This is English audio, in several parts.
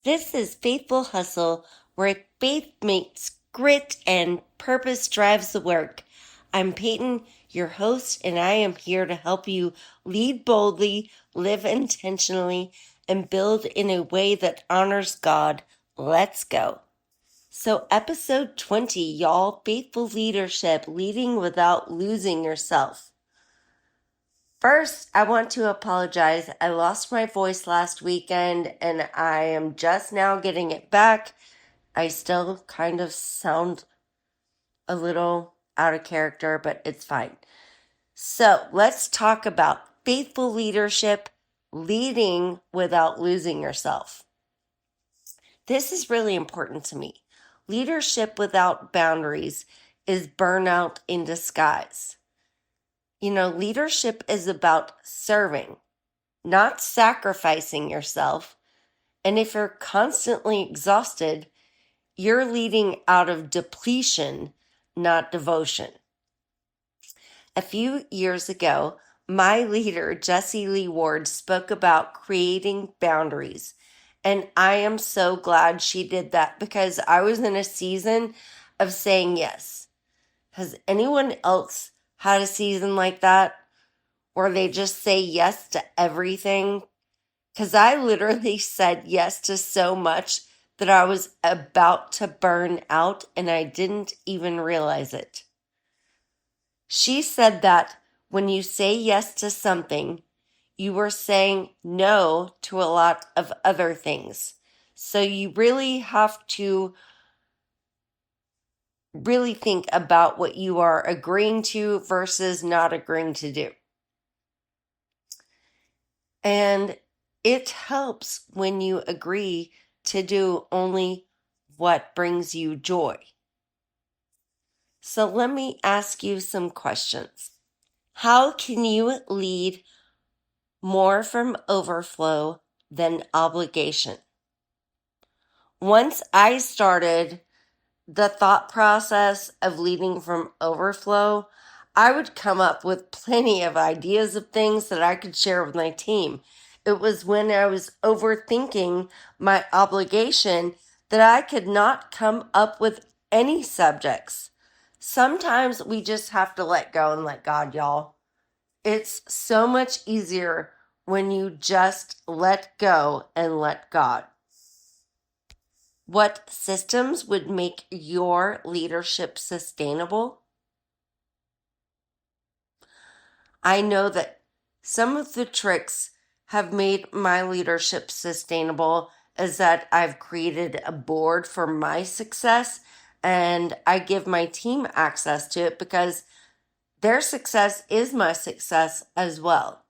This is Faithful Hustle, where faith meets grit and purpose drives the work. I'm Peyton, your host, and I am here to help you lead boldly, live intentionally, and build in a way that honors God. Let's go. So, episode 20, y'all, faithful leadership, leading without losing yourself. First, I want to apologize. I lost my voice last weekend and I am just now getting it back. I still kind of sound a little out of character, but it's fine. So, let's talk about faithful leadership, leading without losing yourself. This is really important to me. Leadership without boundaries is burnout in disguise. Leadership is about serving, not sacrificing yourself. And if you're constantly exhausted, you're leading out of depletion, not devotion. A few years ago, my leader, Jessie Lee Ward, spoke about creating boundaries. And I am so glad she did that because I was in a season of saying yes. Has anyone else had a season like that where they just say yes to everything? Because I literally said yes to so much that I was about to burn out and I didn't even realize it. She said that when you say yes to something, you were saying no to a lot of other things. So you really have to really think about what you are agreeing to versus not agreeing to do. And it helps when you agree to do only what brings you joy. So let me ask you some questions. How can you lead more from overflow than obligation? Once I started the thought process of leading from overflow, I would come up with plenty of ideas of things that I could share with my team. It was when I was overthinking my obligation that I could not come up with any subjects. Sometimes we just have to let go and let God, y'all. It's so much easier when you just let go and let God. What systems would make your leadership sustainable? I know that some of the tricks have made my leadership sustainable is that I've created a board for my success and I give my team access to it because their success is my success as well.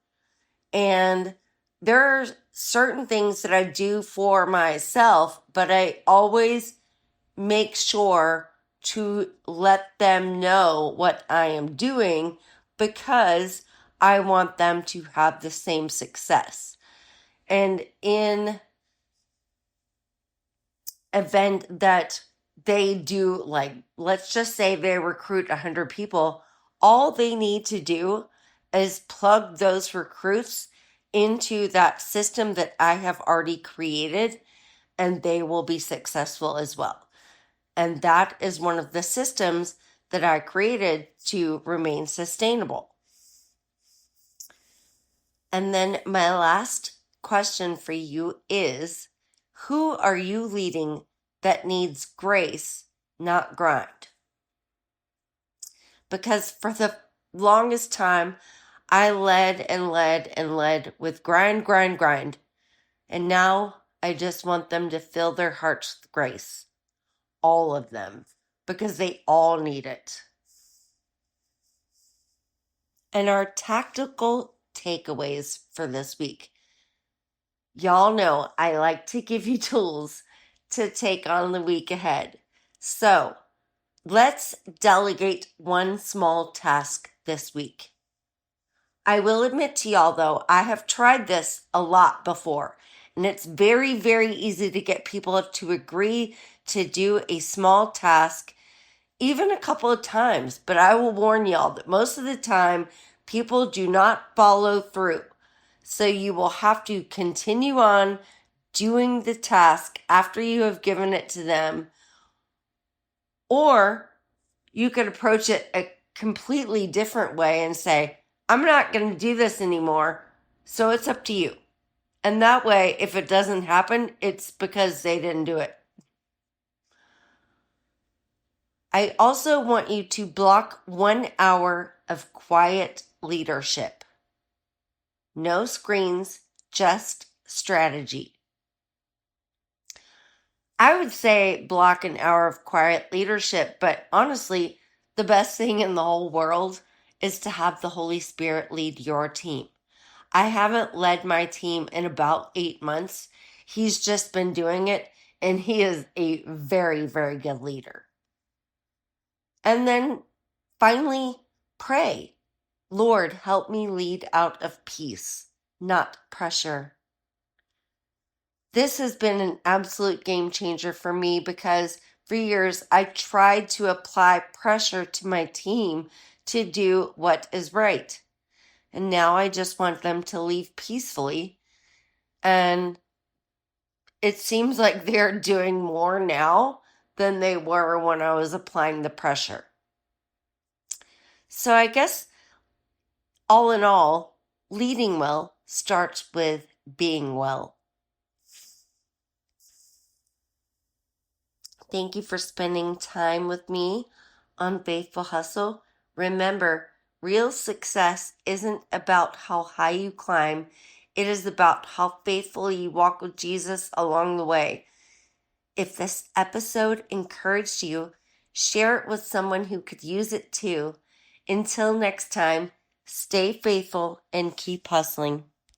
And there are certain things that I do for myself, but I always make sure to let them know what I am doing because I want them to have the same success. And in event that they do, like, let's just say they recruit 100 people, all they need to do is plug those recruits into that system that I have already created, and they will be successful as well. And that is one of the systems that I created to remain sustainable. And then my last question for you is, who are you leading that needs grace, not grind? Because for the longest time, I led and led and led with grind, grind, grind. And now I just want them to fill their hearts with grace. All of them. Because they all need it. And our tactical takeaways for this week. Y'all know I like to give you tools to take on the week ahead. So let's delegate one small task this week. I will admit to y'all though, I have tried this a lot before, and it's very, very easy to get people to agree to do a small task even a couple of times. But I will warn y'all that most of the time, people do not follow through. So you will have to continue on doing the task after you have given it to them, or you could approach it a completely different way and say, I'm not going to do this anymore, so it's up to you. And that way, if it doesn't happen, it's because they didn't do it. I also want you to block 1 hour of quiet leadership. No screens, just strategy. I would say block an hour of quiet leadership, but honestly, the best thing in the whole world is to have the Holy Spirit lead your team. I haven't led my team in about 8 months. He's just been doing it, and he is a very, very good leader. And then finally, pray. Lord, help me lead out of peace, not pressure. This has been an absolute game changer for me because for years I tried to apply pressure to my team to do what is right. And now I just want them to leave peacefully. And it seems like they're doing more now than they were when I was applying the pressure. So I guess all in all, leading well starts with being well. Thank you for spending time with me on Faithful Hustle. Remember, real success isn't about how high you climb. It is about how faithfully you walk with Jesus along the way. If this episode encouraged you, share it with someone who could use it too. Until next time, stay faithful and keep hustling.